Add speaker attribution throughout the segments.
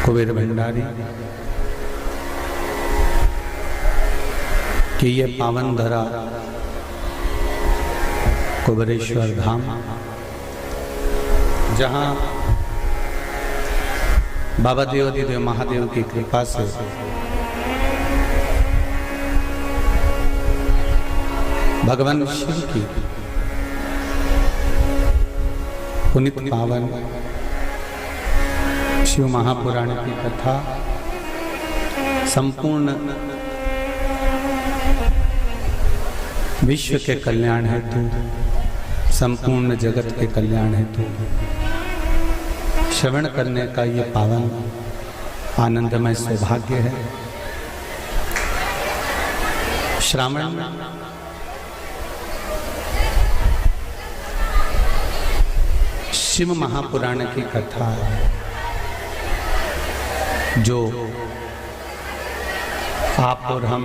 Speaker 1: कुबेर भंडारी कि ये पावन धरा कुबेरेश्वर धाम, जहाँ बाबा देवाधिदेव महादेव की कृपा से भगवान शिव की पुनित पावन शिव महापुराण की कथा संपूर्ण विश्व के कल्याण हेतु, संपूर्ण जगत के कल्याण हेतु श्रवण करने का ये पावन आनंदमय सौभाग्य है। श्रावण शिव महापुराण की कथा जो आप और हम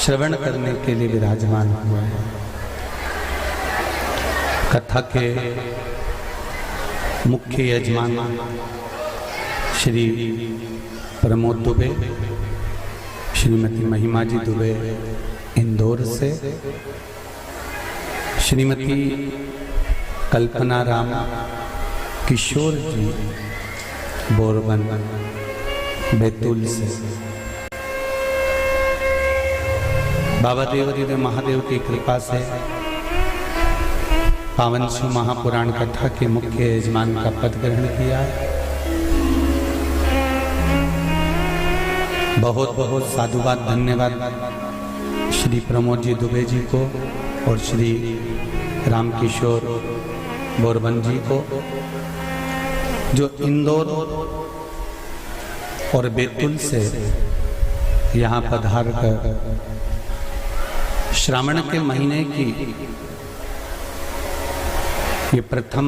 Speaker 1: श्रवण करने के लिए विराजमान हुए हैं। कथा के मुख्य यजमान श्री प्रमोद दुबे, श्रीमती महिमा जी दुबे इंदौर से, श्रीमती कल्पना राम किशोर जी बोरबन बैतूल से। बाबा देवाधिदेव महादेव की कृपा से पावन शिव महापुराण कथा के मुख्य यजमान का पद ग्रहण किया। बहुत बहुत साधुवाद, धन्यवाद श्री प्रमोद जी दुबे जी को और श्री राम किशोर बोरबन जी को, जो इंदौर और बैतूल से यहाँ पधार कर श्रावण के महीने की ये प्रथम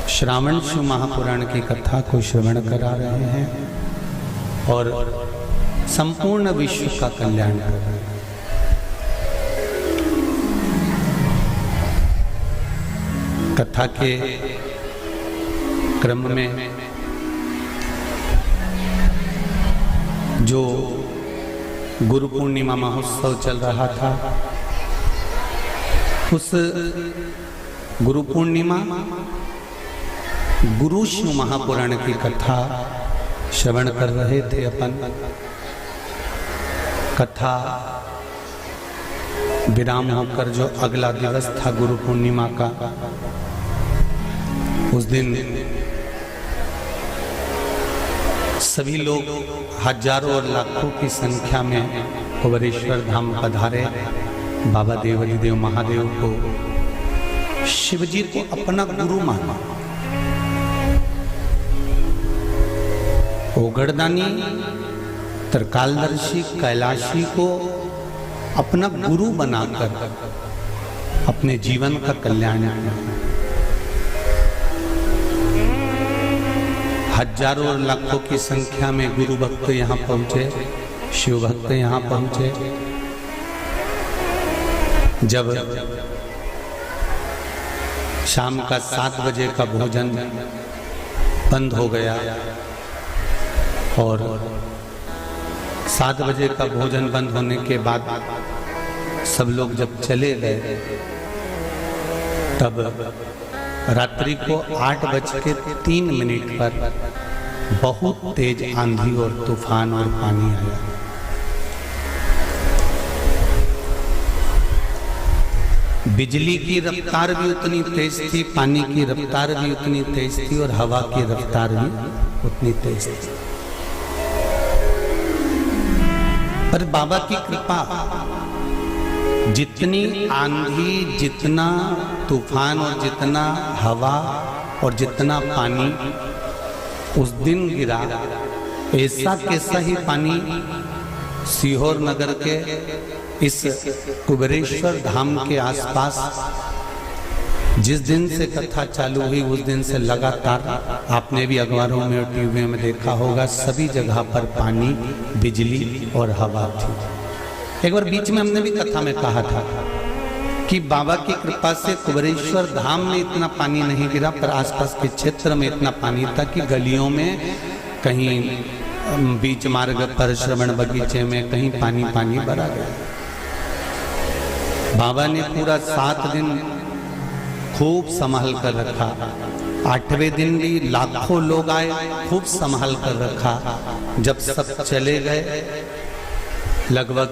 Speaker 1: श्रावण शिव महापुराण की कथा को श्रवण करा रहे हैं और संपूर्ण विश्व का कल्याण कर रहे हैं। कथा के क्रम में जो गुरु पूर्णिमा महोत्सव चल रहा था, उस गुरु पूर्णिमा गुरु शिव महापुराण की कथा श्रवण कर रहे थे अपन। कथा विराम होकर जो अगला दिवस था गुरु पूर्णिमा का, उस दिन सभी लोग हजारों और लाखों की संख्या में कुबेरेश्वर धाम पधारे। बाबा देवाधिदेव महादेव को, शिवजी को अपना गुरु माना। ओगड़दानी त्रिकालदर्शी कैलाशी को अपना गुरु बनाकर अपने जीवन का कल्याण किया। हजारों और लाखों की संख्या में गुरु भक्त यहाँ पहुंचे, शिव भक्त यहाँ पहुंचे। जब शाम का 7 बजे का भोजन बंद हो गया और 7 बजे का भोजन बंद होने के बाद सब लोग जब चले गए, तब रात्रि को 8:03 पर बहुत तेज आंधी और तूफान और पानी आया। बिजली की रफ्तार भी उतनी तेज थी, पानी की रफ्तार भी उतनी तेज थी और हवा की रफ्तार भी उतनी तेज थी। पर बाबा की कृपा, जितनी आंधी, जितना तूफान और जितना हवा और जितना पानी उस दिन गिरा, ऐसा कैसा ही पानी सीहोर नगर के इस कुबेरेश्वर धाम के आसपास जिस दिन से कथा चालू हुई उस दिन से लगातार, आपने भी अखबारों में और टीवी में देखा होगा, सभी जगह पर पानी, बिजली और हवा थी। एक बार बीच में हमने भी कथा में कहा था कि बाबा की कृपा से कुबेरेश्वर धाम में इतना पानी नहीं गिरा, पर आसपास के क्षेत्र में इतना पानी था कि गलियों में, कहीं बीच मार्ग पर, श्रवण बगीचे में कहीं पानी पानी भरा गया। बाबा ने पूरा 7 दिन खूब संभाल कर रखा। 8वें दिन भी लाखों लोग आए, खूब संभाल कर रखा। जब सब चले गए, लगभग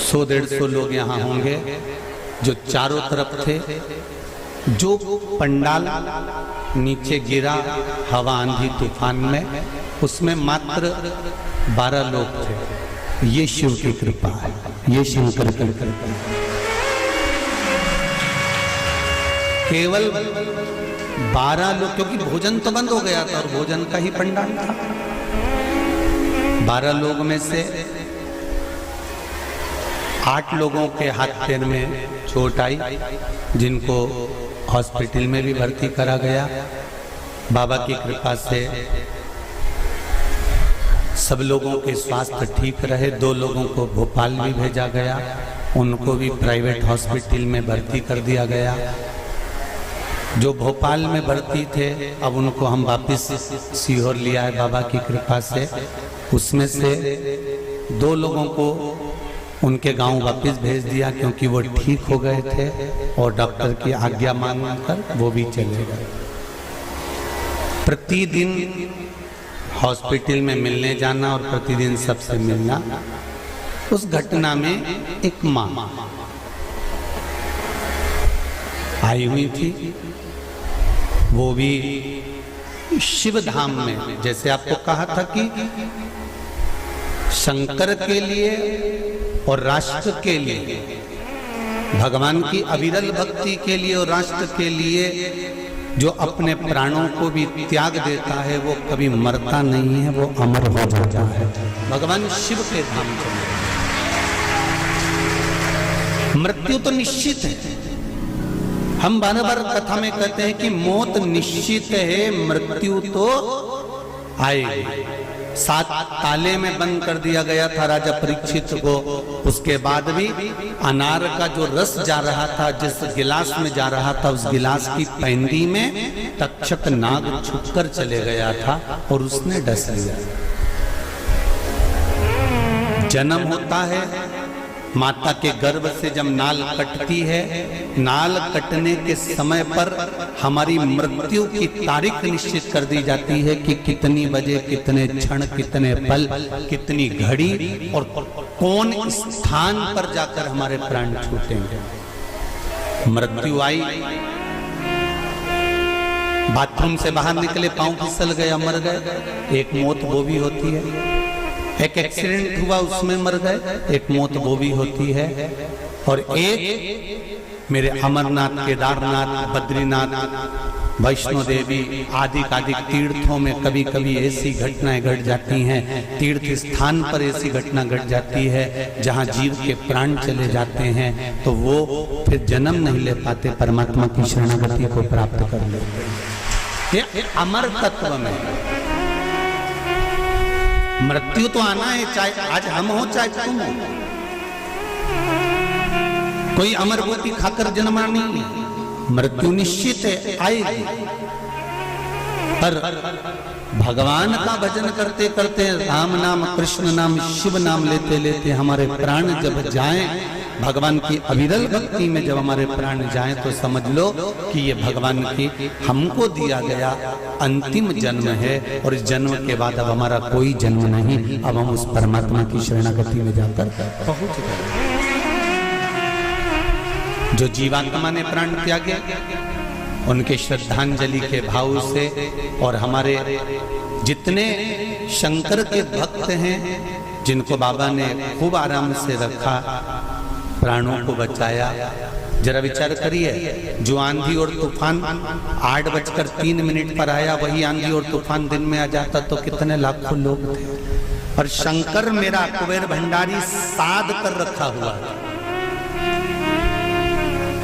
Speaker 1: 100-150 लोग यहाँ होंगे जो चारों तरफ थे। जो पंडाल नीचे गिरा हवा आंधी तूफान में, उसमें मात्र 12 लोग थे। ये शिव की कृपा है, ये शंकर की कृपा है। केवल 12 लोग, क्योंकि भोजन तो बंद हो गया था और भोजन का ही पंडाल था। 12 लोग में से 8 लोगों के हाथ पैर में चोट आई, जिनको हॉस्पिटल में भी भर्ती करा गया। बाबा की कृपा से सब लोगों के स्वास्थ्य ठीक रहे। 2 लोगों को भोपाल भी भेजा गया, उनको भी प्राइवेट हॉस्पिटल में भर्ती कर दिया गया। जो भोपाल में भर्ती थे, अब उनको हम वापस सीहोर लिया है बाबा की कृपा से। उसमें से 2 लोगों को उनके गांव वापस भेज दिया, क्योंकि वो ठीक हो गए थे और डॉक्टर की आज्ञा मानकर वो भी चले गए। प्रतिदिन हॉस्पिटल में मिलने जाना और प्रतिदिन सबसे मिलना। उस घटना में एक माँ आई हुई थी, वो भी शिव धाम में, जैसे आपको कहा था कि शंकर के लिए और राष्ट्र के लिए, भगवान की अविरल भक्ति के लिए और राष्ट्र के लिए जो अपने प्राणों को भी त्याग देता है, वो कभी मरता नहीं है, वो अमर हो जाता है। भगवान शिव के धाम चले। मृत्यु तो निश्चित है। हम बार-बार कथा में कहते हैं कि मौत निश्चित है, मृत्यु तो आएगी। 7 ताले में बंद कर दिया गया था राजा परीक्षित को। उसके बाद भी अनार का जो रस जा रहा था, जिस गिलास में जा रहा था, उस गिलास की पैंदी में तक्षक नाग छुपकर चले गया था और उसने डस लिया। जन्म होता है, माता के गर्भ से जब नाल कटती है, नाल कटने के समय पर हमारी मृत्यु की तारीख निश्चित कर दी जाती है कि कितनी बजे, कितने क्षण, कितने पल, कितनी घड़ी और कौन स्थान पर जाकर हमारे प्राण छूटेंगे। मृत्यु आई, बाथरूम से बाहर निकले, पांव फिसल गया, मर गए, एक मौत वो भी होती है। एक एक्सीडेंट हुआ, उसमें मर गए, एक मौत वो भी होती है। और एक मेरे अमरनाथ, केदारनाथ, बद्रीनाथ, वैष्णो देवी आदि तीर्थों में कभी कभी ऐसी घटनाएं घट जाती हैं, तीर्थ स्थान पर ऐसी घटना घट जाती है जहां जीव के प्राण चले जाते हैं, तो वो फिर जन्म नहीं ले पाते, परमात्मा की शरणागति को प्राप्त कर लेते। ये अमर तत्व में मृत्यु तो आना है, चाहे आज हम हो चाहे तुम हो। कोई अमरभूति खाकर जन्मा नहीं, मृत्यु निश्चित है, आएगी। पर भगवान का भजन करते करते, राम नाम, कृष्ण नाम, शिव नाम लेते लेते हमारे प्राण जब जाएं, भगवान की अविरल भक्ति में जब हमारे प्राण जाएं, तो समझ लो कि ये भगवान की हमको दिया गया अंतिम जन्म है। और इस जन्म के बाद अब हमारा कोई जन्म नहीं, अब हम उस परमात्मा की शरणागति में जाकर पहुंच गए। जो जीवात्मा ने प्राण त्यागे, उनके श्रद्धांजलि के भाव से, और हमारे जितने शंकर के भक्त हैं जिनको बाबा ने खूब आराम से रखा, प्राणों को बचाया। जरा विचार करिए, जो आंधी और तूफान 8:03 पर आया, वही आंधी और तूफान दिन में आ जाता तो कितने लाखों लोग थे। और शंकर मेरा कुबेर भंडारी साध कर रखा हुआ है।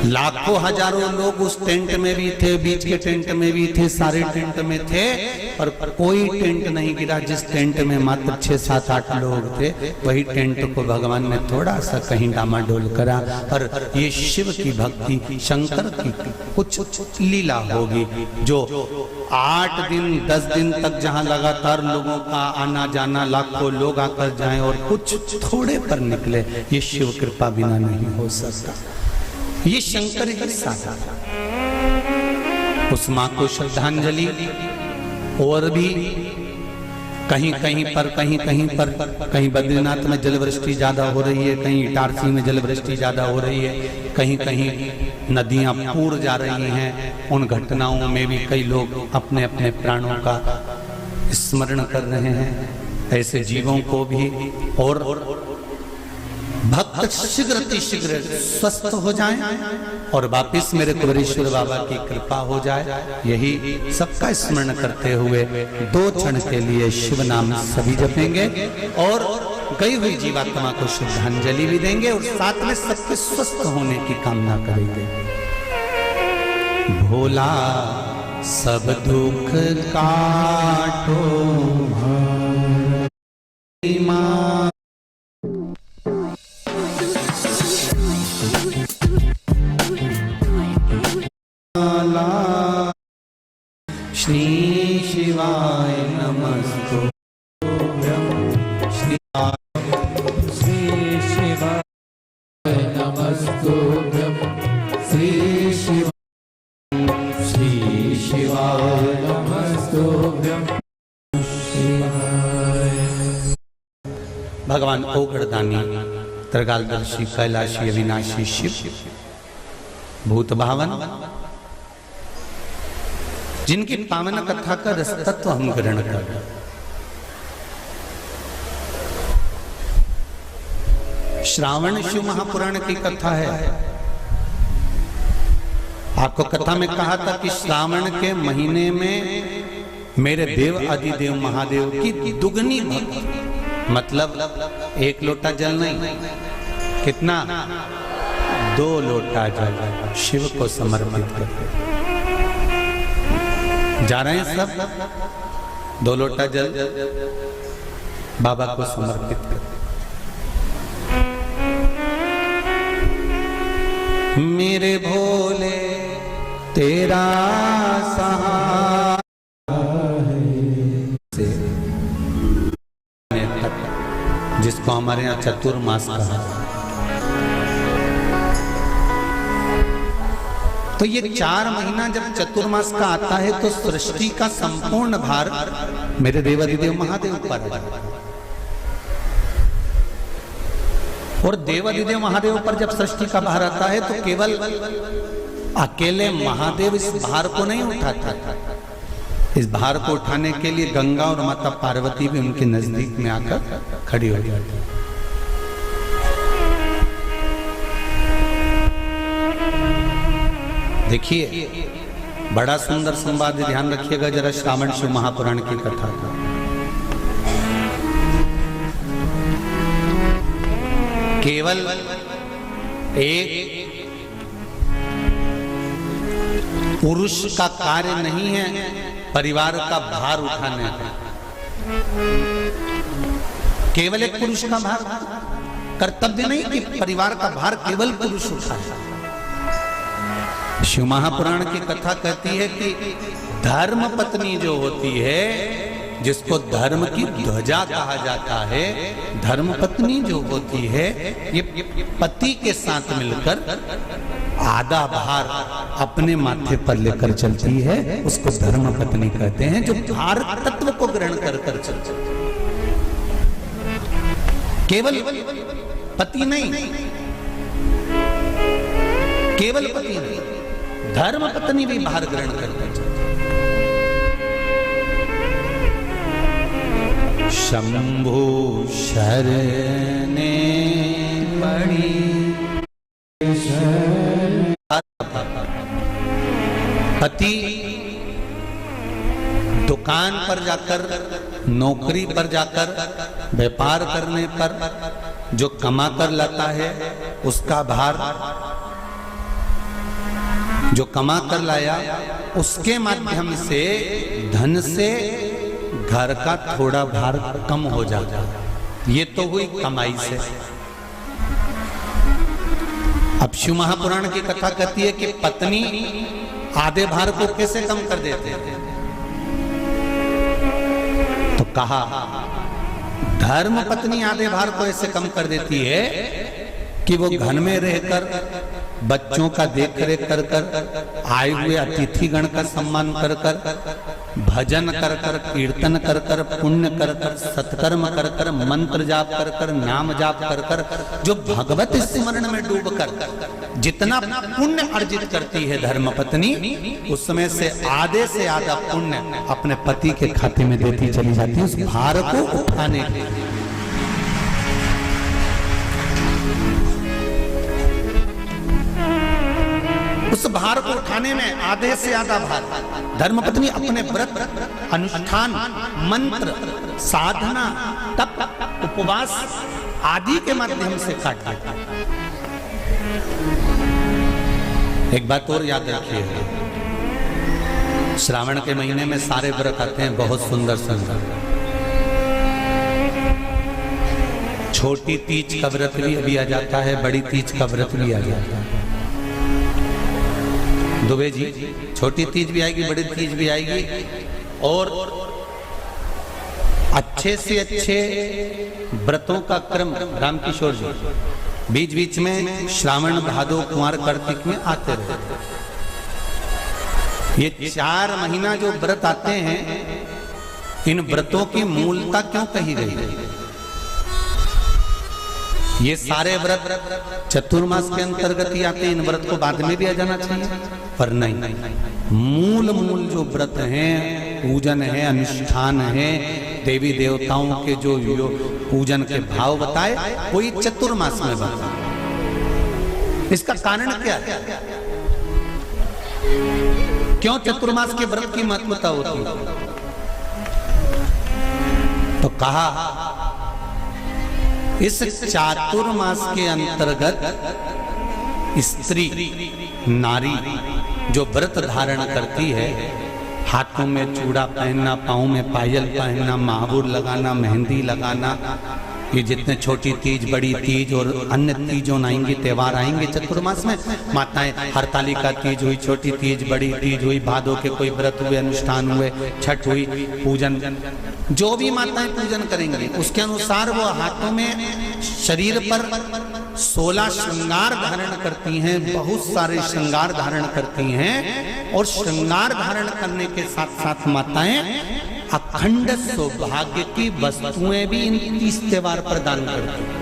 Speaker 1: लाखों हजारों लोग उस टेंट में भी थे, बीच के टेंट में भी थे, सारे टेंट में थे, पर कोई टेंट नहीं गिरा। जिस टेंट में मात्र 6, 7, 8 लोग थे, वही टेंट को भगवान ने थोड़ा सा कहीं डामाडोल करा। और ये शिव की भक्ति, शंकर की कुछ लीला होगी जो 8 दिन 10 दिन तक जहां लगातार लोगों का आना जाना, लाखों लोग आकर जाएं और कुछ थोड़े पर निकले, ये शिव कृपा बिना नहीं हो सकता। ये शंकर ही साधा। उस मां को श्रद्धांजलि। और भी कहीं कहीं पर कहीं बद्रीनाथ में जलवृष्टि ज्यादा हो रही है, कहीं इटारसी में जलवृष्टि ज्यादा हो रही है, कहीं कहीं नदियां पूर जा रही हैं। उन घटनाओं में भी कई लोग अपने अपने प्राणों का स्मरण कर रहे हैं। ऐसे जीवों को भी और भक्त शीघ्र स्वस्थ हो जाएं और वापिस मेरे कुबेरेश्वर बाबा की कृपा हो जाए, यही सबका स्मरण करते हुए 2 क्षण के लिए शिव नाम सभी जपेंगे और गई हुई जीवात्मा को श्रद्धांजलि भी देंगे और साथ में सबके स्वस्थ होने की कामना करेंगे। भोला सब दुख काटो श्री शिवाय नमस्तुभ्यं। श्री शिवाय नमस्तुभ्यं। श्री शिवाय नमस्तुभ्यं। भगवान ओगड़दानी, त्रिकालदर्शी, कैलाशी, अविनाशी शिव, भूत भावन, जिनकी पावन कथा का रसतत्व हम ग्रहण कर रहे हैं। श्रावण शिव महापुराण की कथा है। आपको कथा में कहा था कि श्रावण के महीने में मेरे देव आदिदेव महादेव की दुगनी भक्ति, मतलब 1 लोटा जल नहीं, कितना 2 लोटा जल शिव को समर्पित करते। जा रहे हैं सब 2 लोटा जल बाबा को समर्पित करते। मेरे भोले तेरा सहारा जिसको हमारे यहाँ चतुर्मास कहा। तो ये 4 महीना जब चतुर्मास का आता है तो सृष्टि का संपूर्ण भार मेरे देवादिदेव महादेव पर है। और देवादिदेव महादेव पर जब सृष्टि का भार आता है तो केवल अकेले महादेव इस भार को नहीं उठाता था। इस भार को उठाने के लिए गंगा और माता पार्वती भी उनके नजदीक में आकर खड़ी हो जाती। देखिए बड़ा सुंदर संवाद, ध्यान रखिएगा जरा श्रावण शिव महापुराण की कथा का। केवल एक पुरुष का कार्य नहीं है परिवार का भार उठाने का। केवल एक पुरुष का भार कर्तव्य नहीं कि परिवार का भार केवल पुरुष उठाए। शिव महापुराण की कथा कहती है कि धर्म पत्नी जो होती है, जिसको धर्म की ध्वजा कहा जाता है, धर्म पत्नी जो होती है ये पति के साथ मिलकर आधा भार अपने माथे पर लेकर चलती है, उसको धर्म पत्नी कहते हैं, जो भार तत्व को ग्रहण कर कर चलती है। केवल पति नहीं, केवल पति नहीं, धर्म पत्नी भी भार ग्रहण करते चलती। शंभु शरणे पड़ी पति दुकान पर जाकर, नौकरी पर जाकर, व्यापार करने पर जो कमा कर लाता है उसका भार जो कमा कर लाया उसके माध्यम से धन से घर का थोड़ा भार कम हो जाता। ये तो हुई कमाई से। अब शिव महापुराण की कथा कहती है कि पत्नी आधे भार को कैसे कम कर देते थे। तो कहा धर्म पत्नी आधे भार को ऐसे कम कर देती है कि वो घर में रहकर बच्चों का देख रेख कर कर, आए हुए अतिथिगण का सम्मान कर कर, भजन कर कर, कीर्तन कर कर, पुण्य कर कर, सत्कर्म कर कर, मंत्र जाप कर कर, नाम जाप कर कर, जो भगवत स्मरण में डूब कर जितना पुण्य अर्जित करती है धर्मपत्नी, उसमें से आधा पुण्य अपने पति के खाते में देती चली जाती है उस भार को उठाने के लिए। उस भार को उठाने में आधे से आधा भार धर्मपत्नी अपने व्रत, अनुष्ठान, मंत्र, साधना, तप, उपवास आदि के माध्यम से काट देती। एक बात और याद रखिए, श्रावण के महीने में सारे व्रत आते हैं बहुत सुंदर सुंदर। छोटी तीज का व्रत भी आ जाता है, बड़ी तीज का व्रत भी आ जाता है। दुबे जी, छोटी तीज भी आएगी, बड़ी तीज भी आएगी, और अच्छे से अच्छे व्रतों का क्रम रामकिशोर जी बीच बीच में श्रावण, भादो, कुंवार, कार्तिक में आते रहते। ये 4 महीना जो व्रत आते हैं, इन व्रतों की मूलता क्यों कही गई है? ये सारे व्रत चतुर्मास के अंतर्गत ही आते हैं, इन व्रत को बाद में भी आ जाना चाहिए, पर नहीं। मूल जो व्रत हैं, पूजन है, अनुष्ठान है, देवी देवताओं के जो पूजन के भाव बताए, कोई चतुर्मास में बताए। इसका कारण क्या है? क्यों चतुर्मास के व्रत की महत्वता होती है? तो कहा इस चातुर्मास के अंतर्गत स्त्री, नारी जो व्रत धारण करती है, हाथों में चूड़ा पहनना, पाँव में पायल पहनना, महावुर लगाना, मेहंदी लगाना, ये जितने छोटी तीज, बड़ी तीज और अन्य तीजों आएंगी, त्योहार आएंगे चतुर्मास में, माताएं हरतालिका तीज हुई, छोटी तीज, बड़ी तीज हुई, भादों के कोई व्रत हुए, अनुष्ठान हुए, छठ हुई, पूजन, जो भी माताएं पूजन करेंगी उसके अनुसार वो हाथों में, शरीर पर 16 श्रृंगार धारण करती हैं, बहुत सारे श्रृंगार धारण करती हैं, और श्रृंगार धारण करने के साथ साथ माताएं अखंड सौभाग्य की वस्तुएं भी इन 30 त्योहार पर दान करती हैं।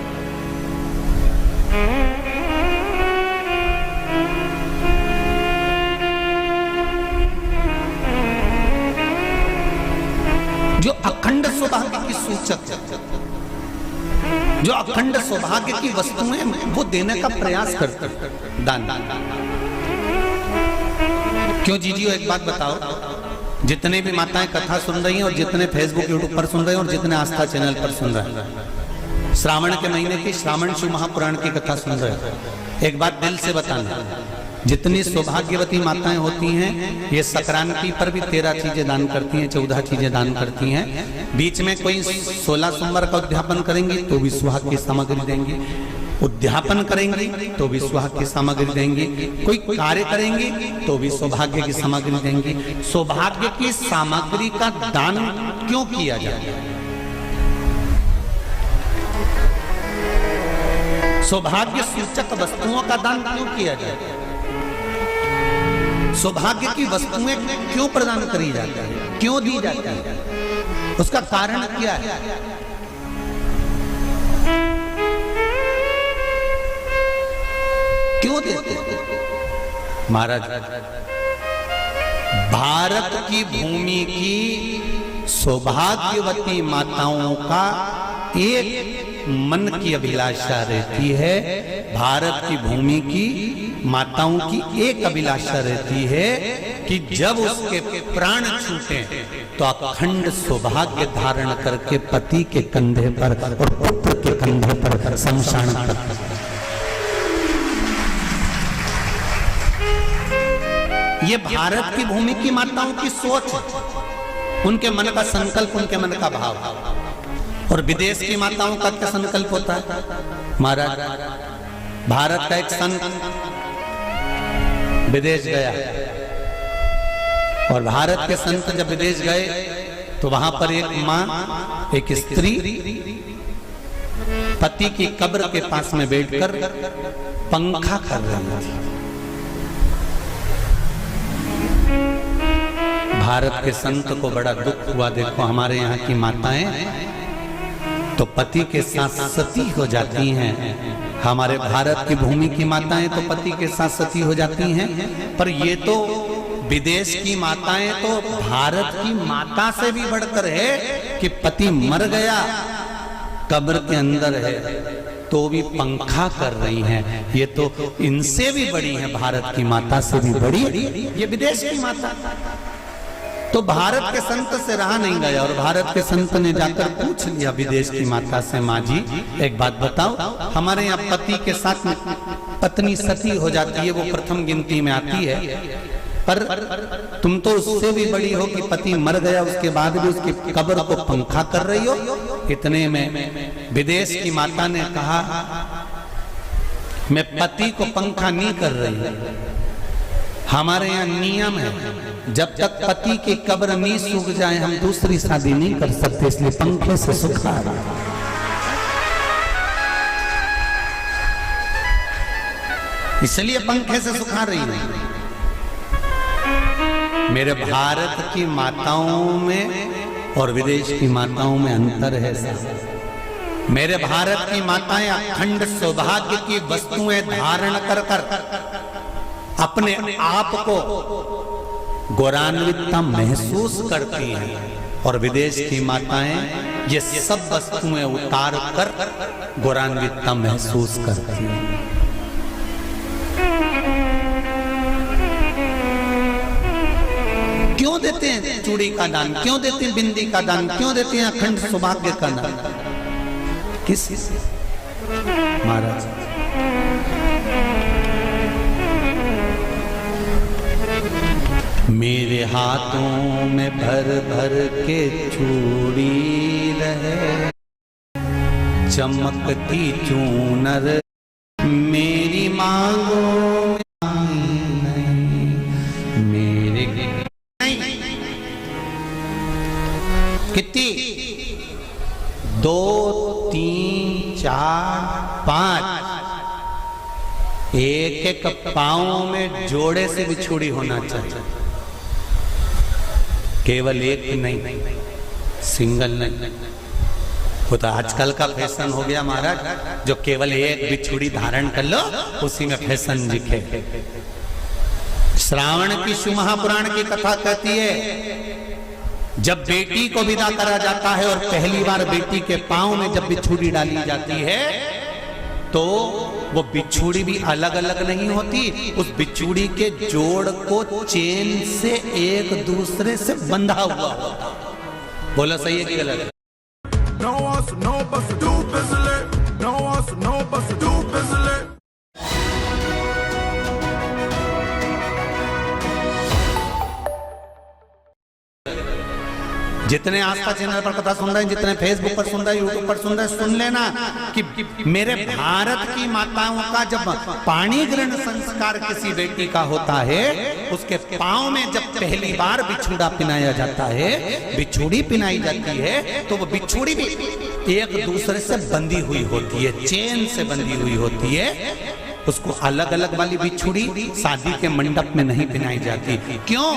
Speaker 1: जो अखंड सौभाग्य की सूचक, जो अखंड सौभाग्य की वस्तुएं वो देने का प्रयास करते हैं, दान। क्यों जीजियो, एक बात बताओ, जितने भी माताएं कथा सुन रही हैं और जितने फेसबुक यूट्यूब पर सुन रहे हैं और जितने आस्था चैनल पर सुन रहे हैं, श्रावण के महीने की श्रावण शिव महापुराण की कथा सुन रहे हैं, एक बात दिल से बताना, जितनी सौभाग्यवती माताएं होती हैं, ये संक्रांति पर भी 13 चीजें दान करती हैं, 14 चीजें दान करती हैं। बीच में कोई 16 सोमवार का उद्यापन करेंगी तो भी सुहाग की सामग्री देंगी, उद्यापन करेंगी तो भी सुहाग की सामग्री देंगी, कोई कार्य करेंगी तो भी सौभाग्य की सामग्री देंगी। सौभाग्य की सामग्री का दान क्यों किया जाता है? सौभाग्य सूचक वस्तुओं का दान क्यों किया जाता है? सौभाग्य की वस्तुएं क्यों प्रदान करी जाती है, क्यों दी जाती है? उसका कारण क्या है? क्यों देते हैं? महाराज, भारत की भूमि की सौभाग्यवती माताओं का एक मन की अभिलाषा रहती है, भारत की भूमि की माताओं की एक अभिलाषा रहती है कि जब उसके प्राण छूटे तो अखंड सौभाग्य धारण करके पति के कंधे पर और पुत्र के कंधे पर शमशान पर। ये भारत की भूमि की माताओं की सोच है, उनके मन का संकल्प, उनके मन का भाव। और विदेश की माताओं का क्या संकल्प होता है? महाराज, भारत का एक संत विदेश गया और भारत के संत जब विदेश गए तो वहां पर एक मां, एक स्त्री पति की कब्र के पास में बैठकर पंखा कर रही थी। भारत के संत को बड़ा दुख हुआ, देखो हमारे यहाँ की माताएं तो पति के साथ सती हो जाती हैं, हमारे भारत की भूमि की माताएं तो पति के साथ सती हो जाती हैं, पर ये तो विदेश की माताएं तो भारत की माता से भी बढ़कर है कि पति मर गया, कब्र के अंदर है तो भी पंखा कर रही हैं। ये तो इनसे भी बड़ी है, भारत की माता से भी बड़ी ये विदेश की माता। तो भारत के संत से रहा नहीं गया और भारत के संत ने जाकर पूछ लिया विदेश की माता से, माँ जी एक बात बताओ, हमारे यहाँ पति के साथ पत्नी सती हो जाती है, वो प्रथम गिनती में आती है, पर तुम तो उससे भी बड़ी हो कि पति मर गया उसके बाद भी उसकी कब्र को पंखा कर रही हो। इतने में विदेश की माता ने कहा, मैं पति को पंखा नहीं कर रही, हमारे यहाँ नियम है जब तक पति की कब्र नहीं सूख जाए हम दूसरी शादी नहीं कर सकते, इसलिए पंखे से सुखा रहा। इसलिए पंखे से सुखा रही है। मेरे भारत की माताओं में और विदेश की माताओं में अंतर है साहब। मेरे भारत की माताएं अखंड सौभाग्य की वस्तुएं धारण कर कर अपने आप को गौरवान्वितता महसूस करती हैं और विदेश की माताएं ये सब वस्तुएं उतार कर गौरवान्वितता महसूस करती हैं। क्यों देते हैं चूड़ी का दान, क्यों देते हैं बिंदी का दान, क्यों देते हैं अखंड सौभाग्य का दान? किस महाराज मेरे हाथों में भर भर के चूड़ी रहे, चमकती चूनर मेरी मांगों में नहीं, मेरे नहीं। कितनी? 2 3 4 5 एक एक पांव में जोड़े से भी चूड़ी होना चाहिए, केवल एक नहीं, सिंगल नहीं। वो तो आजकल का फैशन हो गया महाराज, जो केवल एक बिछुड़ी धारण कर लो उसी में फैशन दिखे। श्रावण की शिव महापुराण की कथा कहती है जब बेटी को विदा करा जाता है और पहली बार बेटी के पांव में जब बिछुड़ी डाली जाती है तो वो बिछुड़ी भी अलग अलग नहीं होती, उस बिछुड़ी के जोड़ को चेन से एक दूसरे से बंधा हुआ होता। बोला सही है कि गलत है? जितने आस्था चैनल पर कथा सुन रहे हैं, जितने फेसबुक पर सुन रहे हैं, यूट्यूब पर सुन रहे हैं, सुन लेना कि मेरे भारत की माताओं का जब पाणी ग्रहण संस्कार किसी बेटी का होता है, उसके पांव में जब पहली बार बिछुड़ा पिनाया जाता है, बिछुड़ी पिनाई जाती है, तो वो बिछुड़ी भी एक दूसरे से बंधी हुई होती है, चेन से बंधी हुई होती है। उसको अलग अलग वाली बिछुड़ी शादी के मंडप में नहीं पिनाई जाती। क्यों?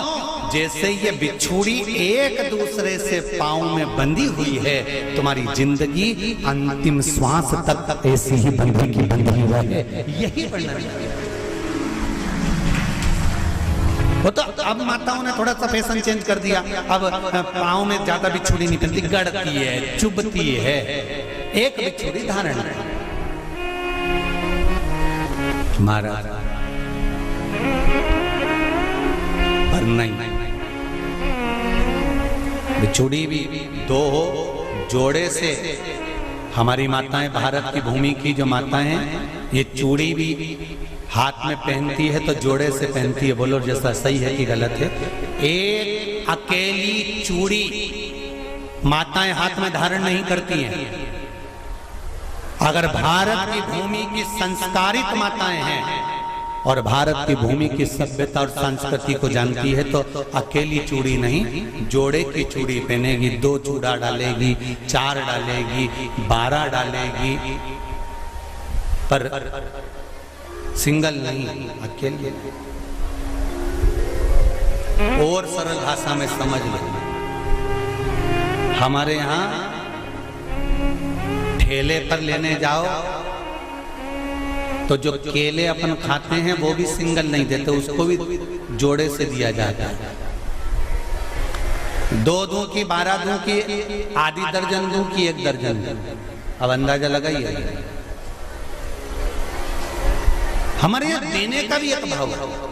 Speaker 1: जैसे ये बिछुड़ी एक दूसरे से पांव में बंधी हुई है, तुम्हारी जिंदगी अंतिम श्वास तक ऐसी ही बंधी की बंधी रहे, यही वर्णन है। वो तो अब माताओं ने थोड़ा सा फैशन चेंज कर दिया, अब पांव में ज्यादा बिछुड़ी नहीं पहनती, गड़ती है, चुभती है, एक बिछुड़ी धारण है। महाराज पर नहीं, बिछुड़ी भी 2 जोड़े से। हमारी माताएं, भारत की भूमि की जो माताएं हैं, ये चूड़ी भी हाथ में पहनती है तो जोड़े से पहनती है, बोलो जैसा सही है कि गलत है। एक अकेली चूड़ी माताएं हाथ में धारण नहीं करती हैं। अगर भारत की भूमि की संस्कारित माताएं हैं और भारत की भूमि की सभ्यता और संस्कृति को जानती है तो अकेली चूड़ी नहीं, जोड़े की चूड़ी पहनेगी, 2 चूड़ा डालेगी, 4 डालेगी, 12 डालेगी, पर सिंगल नहीं, अकेले। और सरल भाषा में समझ लो, हमारे यहाँ ठेले पर लेने जाओ तो जो केले अपन खाते हैं वो भी सिंगल नहीं देते, उसको भी जोड़े से दिया जाता है। 2 दूं की, 12 दूं की, आधी दर्जन दूं की 1 दर्जन। अब अंदाजा लगाइए, हमारे यहाँ देने का भी एक भाव है।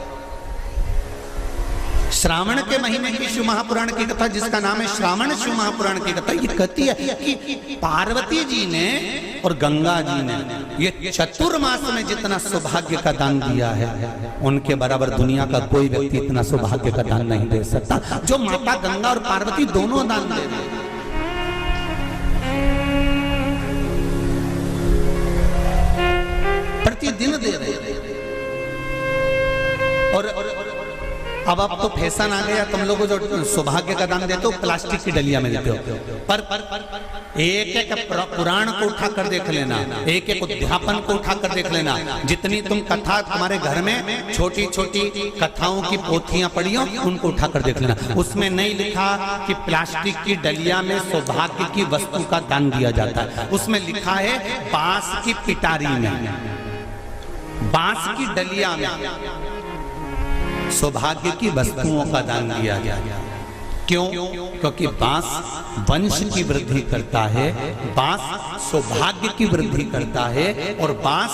Speaker 1: श्रावण के महीने की शिव महापुराण की कथा, जिसका नाम है श्रावण शिव महापुराण की कथा, ये कहती है कि पार्वती जी ने और गंगा जी ने ये चतुर्मास में जितना सौभाग्य का दान दिया है, उनके बराबर दुनिया का कोई व्यक्ति इतना सौभाग्य का दान नहीं दे सकता जो माता गंगा और पार्वती दोनों दान दे रहे हैं। प्रतिदिन दे रहे हैं। और अब तो फैशन आ गया, तुम लोगों जो सौभाग्य का दान देते हो प्लास्टिक की डलिया में देते हो, पर एक एक पुराण को उठा कर देख लेना, एक एक उद्यापन को उठा कर देख लेना। जितनी तुम कथा तुम्हारे घर में छोटी छोटी कथाओं की पोथियां पड़ी हो, उनको उठा कर देख लेना। उसमें नहीं लिखा कि प्लास्टिक की डलिया में सौभाग्य की वस्तु का दान दिया जाता है। उसमें लिखा है बांस की पिटारी में, बांस की डलिया में सौभाग्य की वस्तुओं का दान दिया गया। क्यों? क्योंकि बांस वंश की वृद्धि करता है, बांस सौभाग्य की वृद्धि करता है, और बांस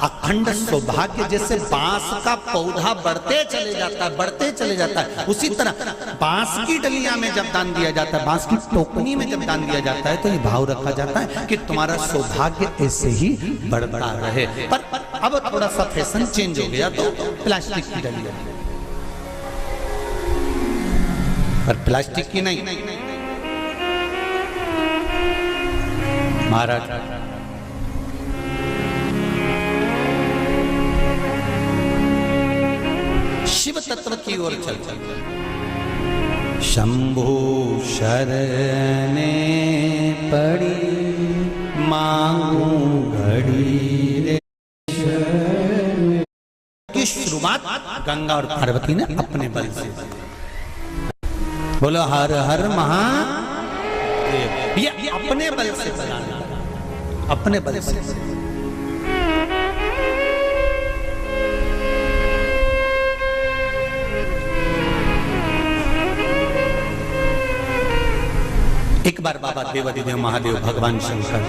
Speaker 1: अखंड सौभाग्य। जैसे बांस का पौधा बढ़ते चले जाता है, बढ़ते चले जाता है, उसी तरह बांस की डलिया में जब दान दिया जाता है, बांस की टोकनी में जब दान दिया जाता है, तो ये भाव रखा जाता है कि तुम्हारा सौभाग्य ऐसे ही बढ़ता रहे। पर अब थोड़ा सा फैशन चेंज हो गया, तो प्लास्टिक की डलिया, पर प्लास्टिक की नहीं। महाराज शिव तत्व की ओर चल शंभु शरणे पड़ी मांगू घड़ी रे। की शुरुआत गंगा और पार्वती ने अपने बल से। बोलो हर हर महादेव। ये अपने बल से बनाना, अपने बल से। एक बार बाबा देवाधिदेव महादेव भगवान शंकर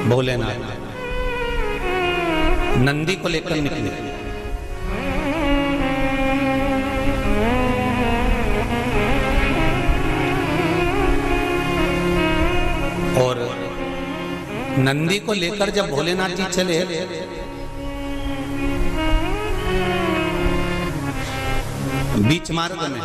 Speaker 1: भोलेनाथ नंदी को लेकर निकले। और नंदी को लेकर जब भोलेनाथ जी चले, बीच मार्ग में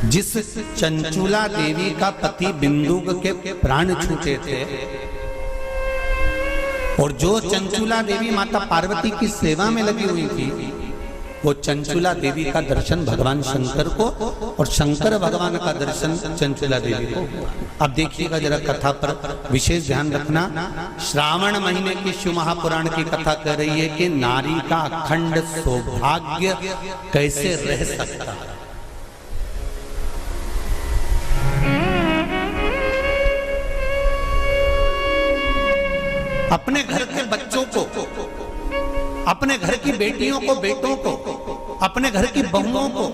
Speaker 1: जिस चंचुला देवी का पति बिंदुक के प्राण छूटे थे, और जो चंचुला देवी माता पार्वती की सेवा में लगी हुई थी, वो चंचुला देवी का दर्शन भगवान शंकर को और शंकर भगवान का दर्शन चंचुला देवी को। अब देखिएगा जरा कथा पर विशेष ध्यान रखना। श्रावण महीने की शिव महापुराण की कथा कह रही है कि नारी का अखंड सौभाग्य कैसे रह सकता है। अपने घर के बच्चों को, अपने घर की बेटियों को, बेटों को, अपने घर की बहुओं को,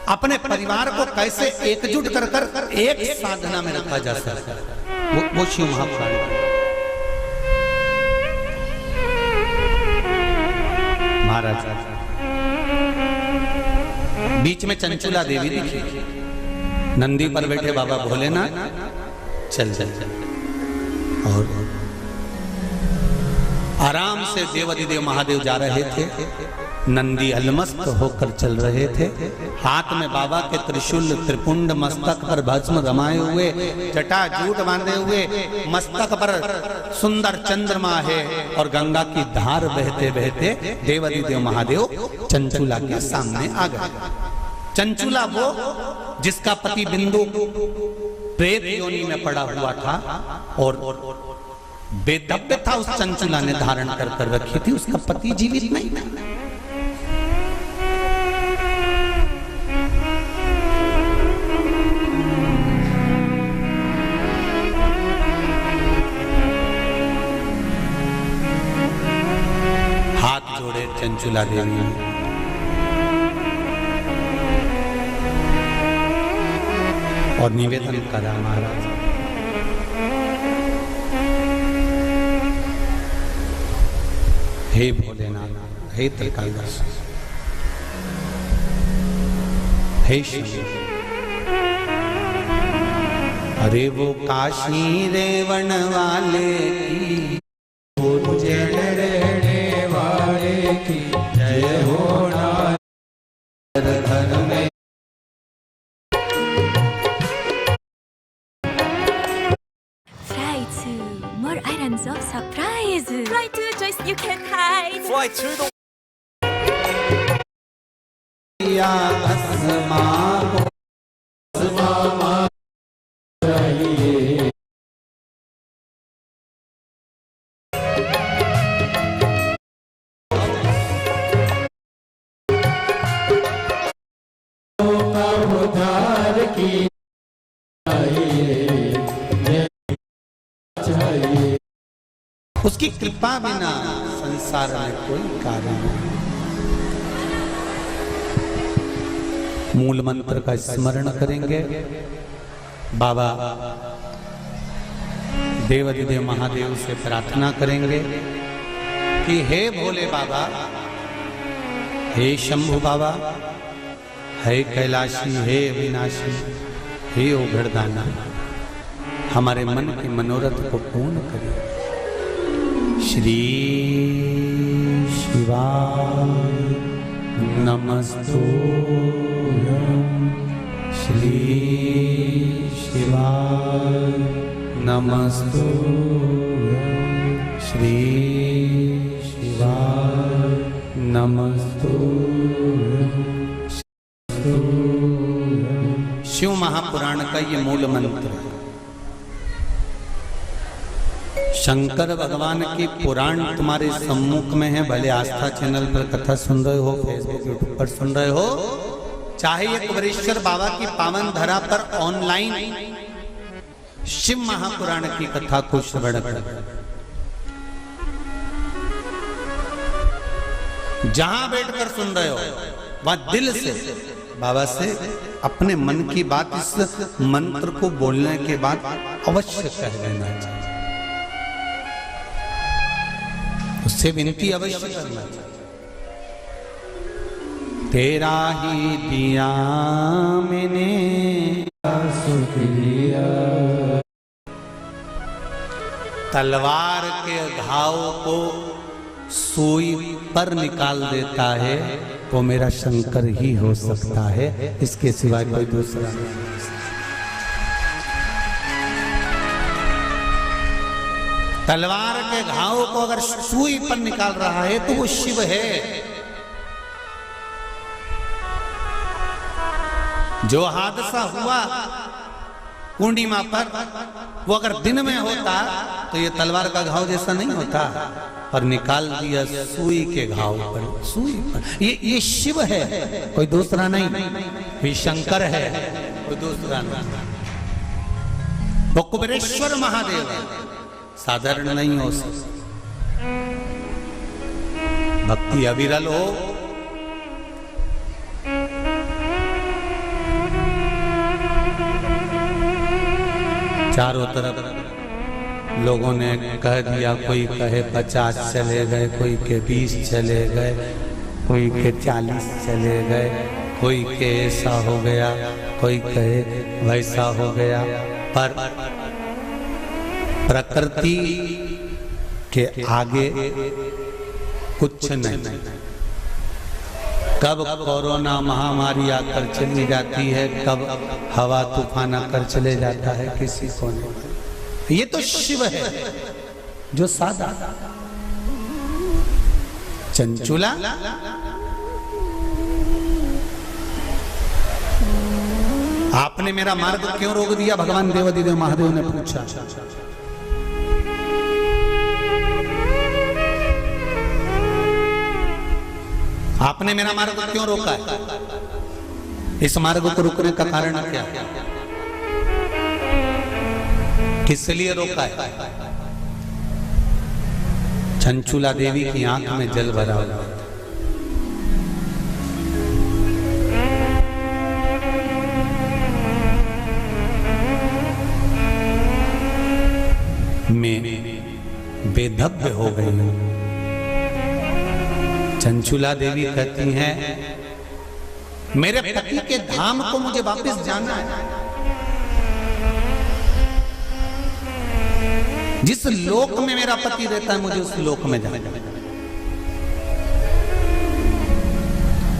Speaker 1: अपने परिवार को कैसे एकजुट कर कर एक साधना में रखा जा सकता है, वो शिव महापुराण। महाराज बीच में चंचुला देवी दिखी, नंदी पर बैठे बाबा भोलेनाथ चल चल चल, और आराम से देवाधिदेव महादेव जा रहे थे। नंदी अलमस्त होकर चल रहे थे, हाथ में बाबा के त्रिशूल त्रिपुंड, मस्तक पर भस्म रमाए हुए, जटा जूट बांधे हुए, मस्तक पर सुंदर चंद्रमा है और गंगा की धार बहते बहते देवाधिदेव महादेव चंचुला के सामने आ गए। चंचुला वो जिसका पति बिंदु प्रेत योनि में पड़ा हुआ था और बेदब्य था, उस चंचुला ने धारण कर रखी थी, उसका पति जीवित नहीं था। हाथ जोड़े चंचुला देवी ने, और निवेदन करा, महाराज हे भोलेनाथ, हे त्रिकालदर्शी, हे शिव, अरे वो काशी रेवण वाले की, उज्जैन रहने वाले की जय हो ना, घर में
Speaker 2: more items of surprise. Fly to choice you can hide.
Speaker 3: Fly to the
Speaker 1: उसकी कृपा बिना संसार में कोई कार्य नहीं। मूल मंत्र का स्मरण करेंगे। बाबा देवाधिदेव महादेव से प्रार्थना करेंगे कि हे भोले बाबा, हे शंभु बाबा, हे कैलाशी, हे अविनाशी, हे ओघड़दाना, हमारे मन के मनोरथ को पूर्ण करें। श्री शिवाय नमस्तुभ्यं, श्री शिवाय नमस्तुभ्यं, श्री शिवाय नमस्तुभ्यं। शिव महापुराण का ये मूल मंत्र है। शंकर भगवान की पुराण तुम्हारे सम्मुख में है, भले आस्था चैनल पर कथा सुन रहे हो, फेसबुक यूट्यूब पर सुन रहे हो, चाहे एक वरेश्वर बाबा की पावन धरा पर ऑनलाइन शिव महापुराण की कथा को श्रवण कर, जहां बैठकर सुन रहे हो वहां दिल से बाबा से अपने मन की बात इस मंत्र को बोलने के बाद अवश्य कह लेना चाहिए, उससे विनती अवश्य करना चाहिए। तेरा ही दिया मैंने शुक्रिया, तलवार के घाव को सुई पर निकाल देता है वो मेरा शंकर ही हो सकता है, इसके सिवाय कोई दूसरा नहीं। तलवार के घाव को अगर सुई पर निकाल रहा है तो वो शिव है। जो हादसा हुआ पूर्णिमा पर, वो अगर दिन में होता तो ये तलवार का घाव जैसा नहीं होता, पर निकाल दिया सुई के घाव पर, सुई पर। ये शिव है, कोई दूसरा नहीं। ये शंकर है, कोई दूसरा नहीं। वो कुबेरेश्वर महादेव है, साधारण नहीं हो सकता। भक्ति अविरल हो, चारों तरफ लोगों ने कह दिया, कोई कहे 50 चले गए, कोई के 20 चले गए, कोई के 40 चले गए, कोई कहे ऐसा हो गया, कोई कहे वैसा हो गया, पर प्रकृति के आगे कुछ नहीं। कब कोरोना महामारी आकर चली जाती है, कब हवा तूफान आकर चले जाता है, किसी को नहीं। ये तो शिव है जो सादा चंचुला। आपने मेरा मार्ग क्यों रोक दिया? भगवान देवादिदेव महादेव ने पूछा। आपने मेरा मार्ग क्यों रोका है? इस मार्ग को रोकने का कारण क्या है? किस लिए रोका है? चंचुला देवी की आंख में जल भरा हुआ। मैं बेधब्य हो गई हूं। चंचुला देवी कहती हैं, मेरे पति के धाम को मुझे वापस जाना है। जिस लोक में मेरा पति रहता है मुझे उस लोक में जाना है।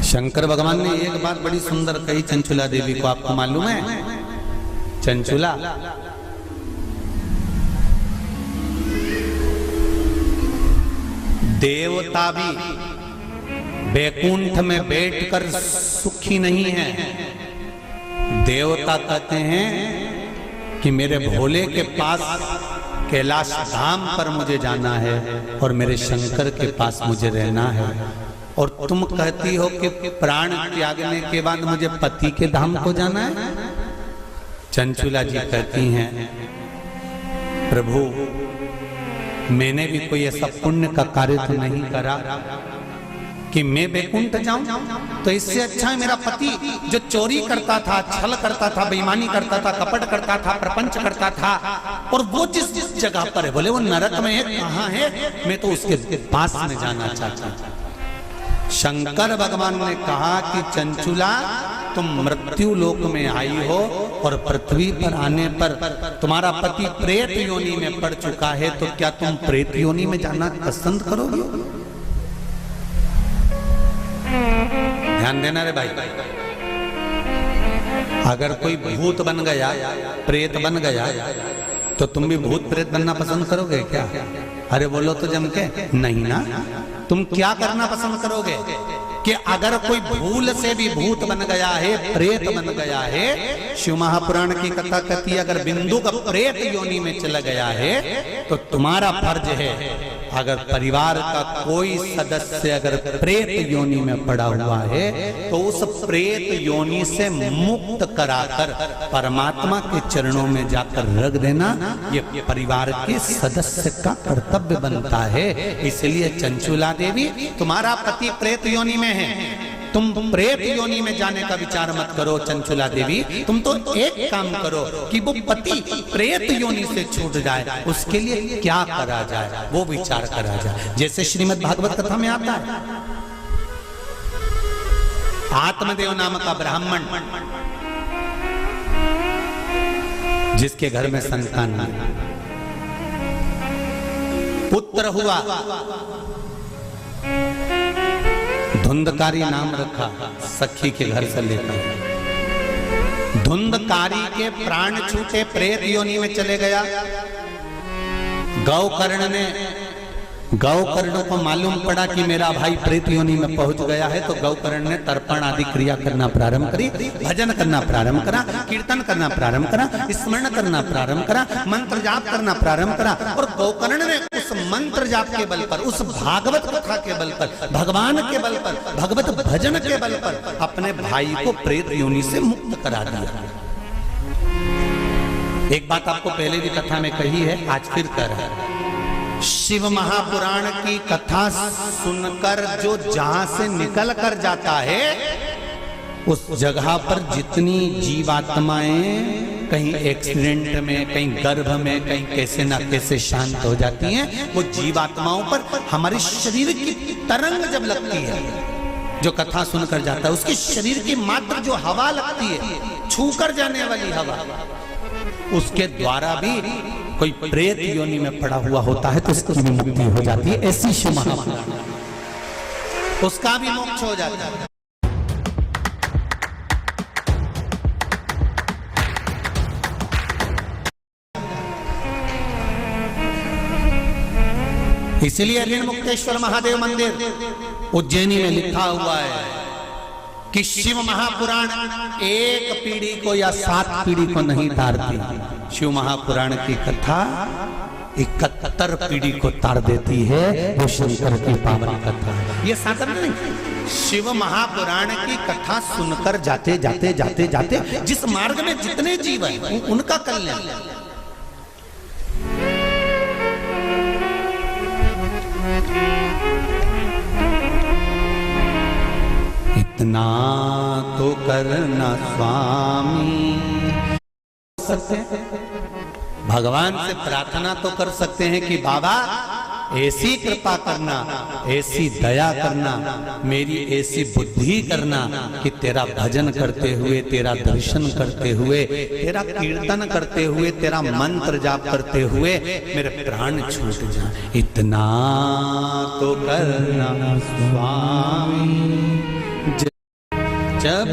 Speaker 1: शंकर भगवान ने एक बात बड़ी सुंदर कही चंचुला देवी को, आपको मालूम है? चंचुला, देवता भी बैकुंठ में बैठकर सुखी नहीं है। देवता कहते हैं कि मेरे भोले के पास कैलाश धाम पर मुझे जाना है और मेरे शंकर के पास मुझे रहना है। और तुम कहती हो कि प्राण त्यागने के बाद मुझे पति के धाम को जाना है। चंचुला जी कहती हैं, प्रभु मैंने भी कोई ऐसा पुण्य का कार्य तो नहीं करा कि मैं बैकुंठ जाऊं। तो इससे अच्छा है मेरा पति जो चोरी करता था, छल करता था, बेईमानी करता था, कपट करता था, प्रपंच करता था, और वो जिस जगह पर है, बोले वो नरक में है, कहां है, मैं तो उसके पास में जाना चाहता हूं। शंकर भगवान ने कहा कि चंचुला तुम मृत्यु लोक में आई हो और पृथ्वी पर आने पर तुम्हारा पति प्रेत योनि में पड़ चुका है, तो क्या तुम प्रेत योनि में जाना पसंद करोगे? ध्यान देना रे भाई, अगर कोई भूत बन गया, प्रेत बन गया, तो तुम भी भूत प्रेत बनना पसंद करोगे क्या? अरे बोलो तो जम के नहीं ना। तुम क्या करना पसंद करोगे कि अगर कोई भूल से भी भूत बन गया है, प्रेत बन गया है, शिव महापुराण की कथा कहती है अगर बिंदु का प्रेत योनि में चला गया है तो तुम्हारा फर्ज है, अगर परिवार का कोई सदस्य अगर प्रेत योनि में पड़ा हुआ है तो उस प्रेत योनि से मुक्त कराकर परमात्मा के चरणों में जाकर रख देना, ये परिवार के सदस्य का कर्तव्य बनता है। इसलिए चंचुला देवी, तुम्हारा पति प्रेत योनि में है, तुम प्रेत योनि में जाने का विचार मत करो। चंचुला देवी, तुम तो एक काम करो कि वो पति प्रेत योनि से छूट जाए, उसके लिए क्या करा जाए वो विचार करा जाए। जैसे श्रीमद् भागवत कथा में आता है, आत्मदेव नाम का ब्राह्मण जिसके घर में संतान नहीं, पुत्र हुआ, धुंधकारी नाम रखा, सखी के घर से लेकर। धुंधकारी के प्राण छूटे, प्रेत योनि में चले गया। गौकर्ण को मालूम पड़ा कि मेरा भाई प्रेत योनि में पहुंच गया है, तो गौकर्ण ने तर्पण आदि क्रिया करना प्रारंभ करी, भजन करना प्रारंभ करा, कीर्तन करना प्रारंभ करा, स्मरण करना प्रारंभ करा, मंत्र जाप करना प्रारंभ करा। और गौकर्ण ने उस मंत्र जाप के बल पर, उस भागवत कथा के बल पर, भगवान के बल पर, भगवत भजन के बल पर अपने भाई को प्रेत योनि से मुक्त करा दिया। एक बात आपको पहले भी कथा में कही है, आज फिर कह रहा है। शिव महापुराण की कथा सुनकर जो जहां से निकल कर जाता है, उस जगह पर जितनी जीवात्माएं कहीं एक्सीडेंट में, कहीं गर्भ में, कहीं कैसे ना कैसे शांत हो जाती हैं, वो जीवात्माओं पर हमारे शरीर की तरंग जब लगती है, जो कथा सुनकर जाता है, उसके शरीर की मात्र जो हवा लगती है, छूकर जाने वाली हवा, उसके द्वारा भी कोई प्रेत योनि में पड़ा हुआ होता है तो उसकी भी मुक्ति हो जाती है। ऐसी शिव महापुराण, उसका भी मोक्ष हो जाता है। इसीलिए ऋण मुक्तेश्वर महादेव मंदिर उज्जैनी में लिखा हुआ है कि शिव महापुराण एक पीढ़ी को या 7 पीढ़ी को नहीं तारती। शिव महापुराण की कथा 71 पीढ़ी को तार देती है। वो शंकर की पावन कथा है, ये साधारण नहीं। शिव महापुराण की कथा सुनकर जाते जाते जाते जाते जिस मार्ग में जितने जीव हैं उनका कल्याण। इतना तो करना स्वामी, भगवान से प्रार्थना तो कर सकते हैं कि बाबा ऐसी कृपा करना, ऐसी दया करना, मेरी ऐसी बुद्धि करना कि तेरा भजन करते हुए, तेरा दर्शन करते हुए, तेरा कीर्तन करते हुए, तेरा मंत्र जाप करते हुए मेरे प्राण छूट जाए। इतना तो करना स्वामी, जब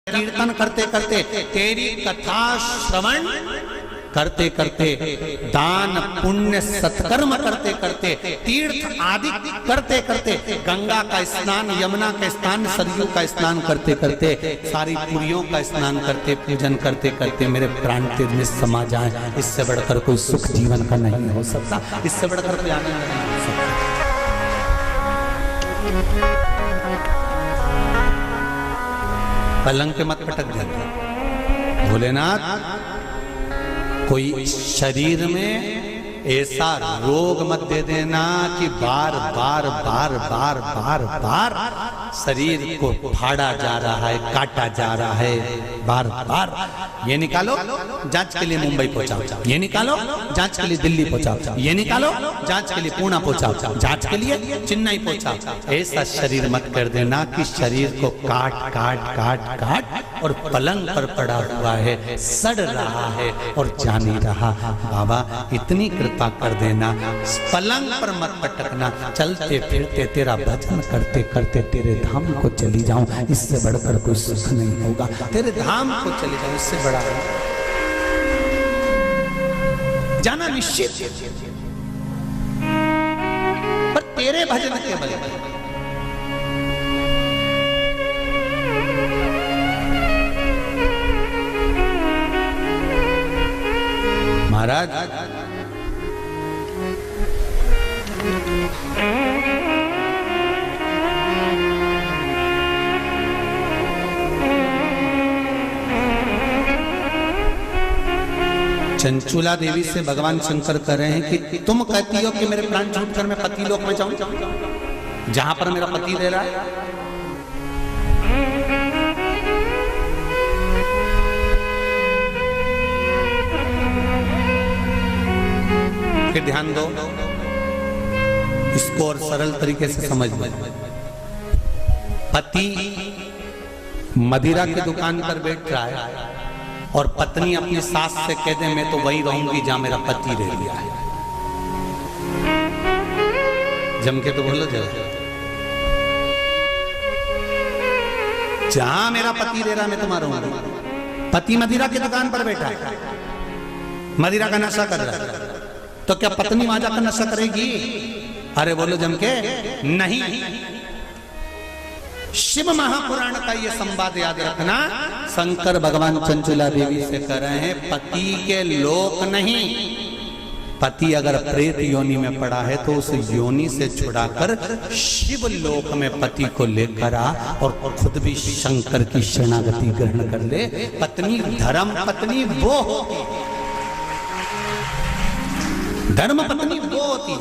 Speaker 1: कीर्तन करते करते, तेरी कथा श्रवण करते करते, दान पुण्य सत्कर्म करते करते, तीर्थ आदि करते करते, गंगा का स्नान, यमुना का स्नान, सरयू का स्नान करते करते, सारी पुरियों का स्नान करते, पूजन करते करते मेरे प्राण तेज में समा जाए। इससे बढ़कर कोई सुख जीवन का नहीं हो सकता, इससे बढ़कर कोई आनंद नहीं हो सकता। पलंग पे मत पटक जाना भोलेनाथ, कोई शरीर में ऐसा रोग मत दे देना कि बार बार बार बार बार बार शरीर को फाड़ा जा रहा है, काटा जा रहा है, बार बार। ये निकालो, जांच के लिए मुंबई पहुंचाओ, ये निकालो, जांच के लिए दिल्ली पहुंचाओ, ये निकालो, जांच के लिए पुणे पहुंचाओ, जांच के लिए चेन्नई पहुंचाओ। ऐसा शरीर मत कर देना कि शरीर को काट काट काट काट और पलंग पर पड़ा हुआ है, सड़ रहा है और जा नहीं रहा। बाबा इतनी कृपा कर देना, पलंग पर मत पटकना, चलते फिरते तेरा भजन करते करते तेरे धाम को चली जाऊं, इससे बढ़कर कोई सुख नहीं होगा। तेरे धाम को चली जाऊं, इससे बड़ा जाना निश्चित, पर तेरे भजन के बल पर। महाराज चंचुला देवी से भगवान शंकर कह रहे हैं कि तुम कहती हो कि मेरे प्राण छूटकर मैं पति लोक में जाऊं, जहां पर मेरा पति रह रहा है। फिर ध्यान दो, इसको और सरल तरीके से समझ लो। पति मदिरा की दुकान पर बैठ रहा है और पत्नी अपनी सास से कह दे मैं तो वही रहूंगी जहां मेरा पति रह गया है। जम के तो बोलो जरा, जहां मेरा पति रह रहा मैं तो रहूंगा। पति मदिरा की दुकान पर बैठा है, मदिरा का नशा कर रहा है, तो क्या पत्नी वहां जाकर नशा करेगी? अरे बोलो जम के, नहीं। शिव महापुराण का ये संवाद याद रखना। शंकर भगवान चंचुला देवी से कह रहे हैं पति के लोक नहीं, पति अगर प्रेत योनि में पड़ा है तो उस योनि से छुड़ाकर शिव लोक में पति को लेकर आ और खुद भी शंकर की शरणागति ग्रहण कर ले। पत्नी धर्म पत्नी वो होती है, धर्म पत्नी वो होती है।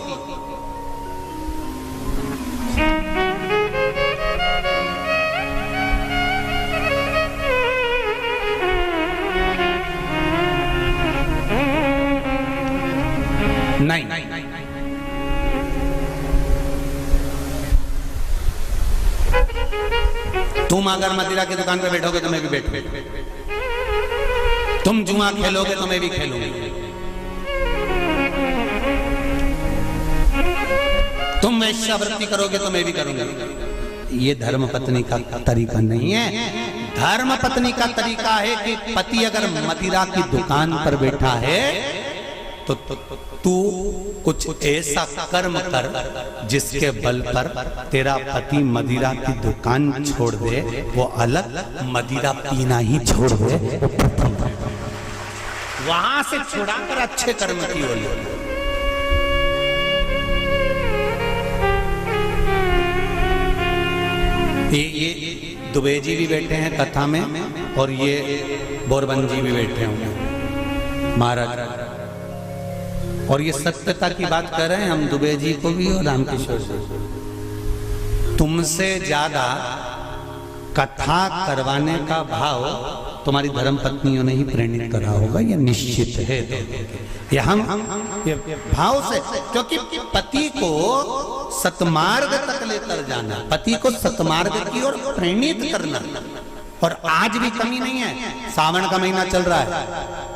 Speaker 1: नहीं, तुम अगर मदिरा की दुकान पे बैठोगे तो मैं भी बैठूंगा, तुम जुआ खेलोगे तो मैं भी खेलूंगी, तुम वेश्यावृत्ति करोगे तो मैं भी करूंगा। ये धर्म पत्नी का तरीका नहीं है। धर्म पत्नी का तरीका है कि पति अगर मदिरा की दुकान पर बैठा है तो तू कुछ ऐसा कर्म कर जिसके बल पर तेरा पति मदिरा की दुकान छोड़ दे, वो अलग मदिरा पीना ही छोड़ दे, वहां से छुड़ाकर अच्छे कर्म की ओर। ये दुबे जी भी बैठे हैं कथा में और ये बोरबन जी भी बैठे होंगे महाराज, और ये सत्यता की बात कर रहे हैं हम दुबे जी को भी और रामकिशोर जी। तुमसे ज्यादा कथा करवाने का भाव तुम्हारी धर्म पत्नियों ने ही प्रेरित करा होगा, ये निश्चित है। ये हम ये भाव से, क्योंकि पति को सतमार्ग तक लेकर जाना, पति को सतमार्ग की ओर प्रेरित करना। और आज भी कमी नहीं है, सावन का महीना चल रहा है,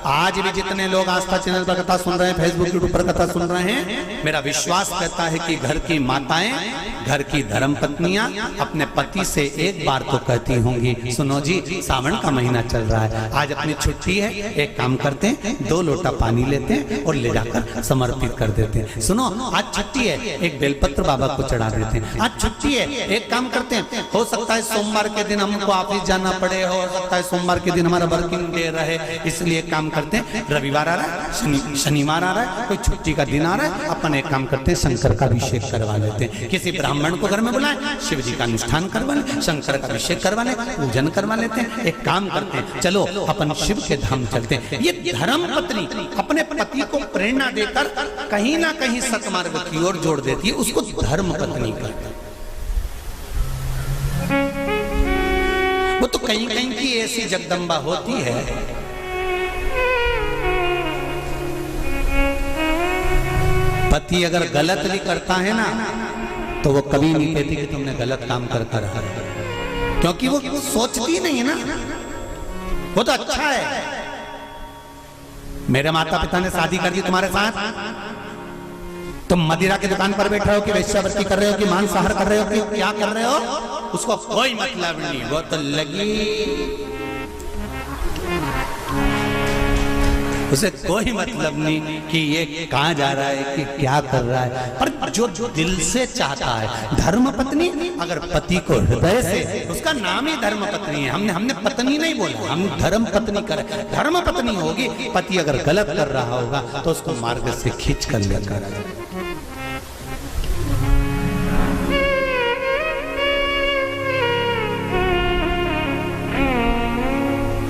Speaker 1: आज भी जितने लोग आस्था चैनल पर कथा सुन रहे हैं, फेसबुक यूट्यूब पर कथा सुन रहे हैं, मेरा विश्वास कहता है कि घर की माताएं, घर की धर्म पत्नियां अपने पति से एक बार तो कहती होंगी, सुनो जी सावन का महीना चल रहा है, आज अपनी छुट्टी है, एक काम करते हैं 2 लोटा पानी लेते हैं और ले जाकर समर्पित कर देते हैं। सुनो आज छुट्टी है, एक बेलपत्र बाबा को चढ़ा देते हैं। आज छुट्टी है, एक काम करते हैं, हो सकता है सोमवार के दिन हमको ऑफिस जाना पड़े, हो सकता है सोमवार के दिन हमारा वर्किंग डे रहे, इसलिए काम करते हैं, रविवार आ रहा है, शनिवार आ रहा है, कोई छुट्टी का दिन आ रहा है, अपन एक काम करते हैं शंकर का अभिषेक करवा लेते हैं, किसी ब्राह्मण को घर में बुलाएं, शिव जी का अनुष्ठान करवा लें, शंकर का अभिषेक करवा लें, पूजन करवा लेते हैं, एक काम करते हैं चलो अपन शिव के धाम चलते हैं। ये धर्म पत्नी अपने पति को प्रेरणा देकर कहीं ना कहीं सतमार्ग की ओर जोड़ देती है, उसको धर्म पत्नी कहते हैं। वो तो कहीं कहीं की ऐसी जगदम्बा होती है, पति अगर गलत भी करता है ना तो वो कभी नहीं कहती कि तुमने गलत काम करता रहा, क्योंकि वो सोचती नहीं है ना, वो तो अच्छा है। मेरे माता पिता ने शादी कर दी तुम्हारे साथ, तुम मदिरा की दुकान पर बैठे हो कि वेश्यावृत्ति कर रहे हो कि मांसाहार कर रहे हो कि क्या कर रहे हो, उसको कोई मतलब नहीं, वो तो लगी, उसे कोई मतलब नहीं कि ये कहां जा रहा है कि क्या कर रहा है, पर जो दिल से चाहता है। धर्म पत्नी अगर पति को हृदय से, उसका नाम ही धर्म पत्नी है, हमने पत्नी नहीं बोला, हम धर्म पत्नी करे, धर्म पत्नी होगी। पति अगर गलत कर रहा होगा तो उसको मार्ग से खींच कर लेकर,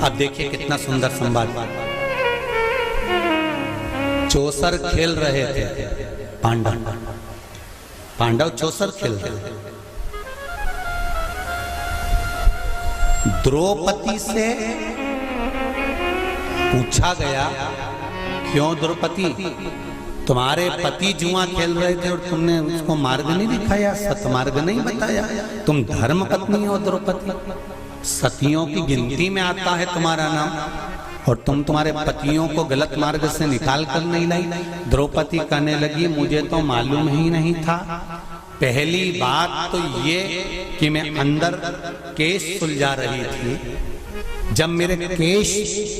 Speaker 1: अब देखिए कितना सुंदर संवाद। चौसर खेल रहे थे पांडव चौसर खेल रहे थे। द्रौपदी से पूछा गया, क्यों द्रौपदी तुम्हारे पति जुआ खेल रहे थे और तुमने उसको मार्ग नहीं दिखाया, सतमार्ग नहीं बताया, तुम धर्म पत्नी हो द्रौपदी, सतियों की गिनती में आता है तुम्हारा नाम, और तुम तुम्हारे पतियों को गलत मार्ग से निकाल कर नहीं लाई। द्रौपदी कहने लगी, मुझे तो मालूम ही नहीं था, पहली बात तो ये कि मैं अंदर केश सुलझा रही थी, जब मेरे केश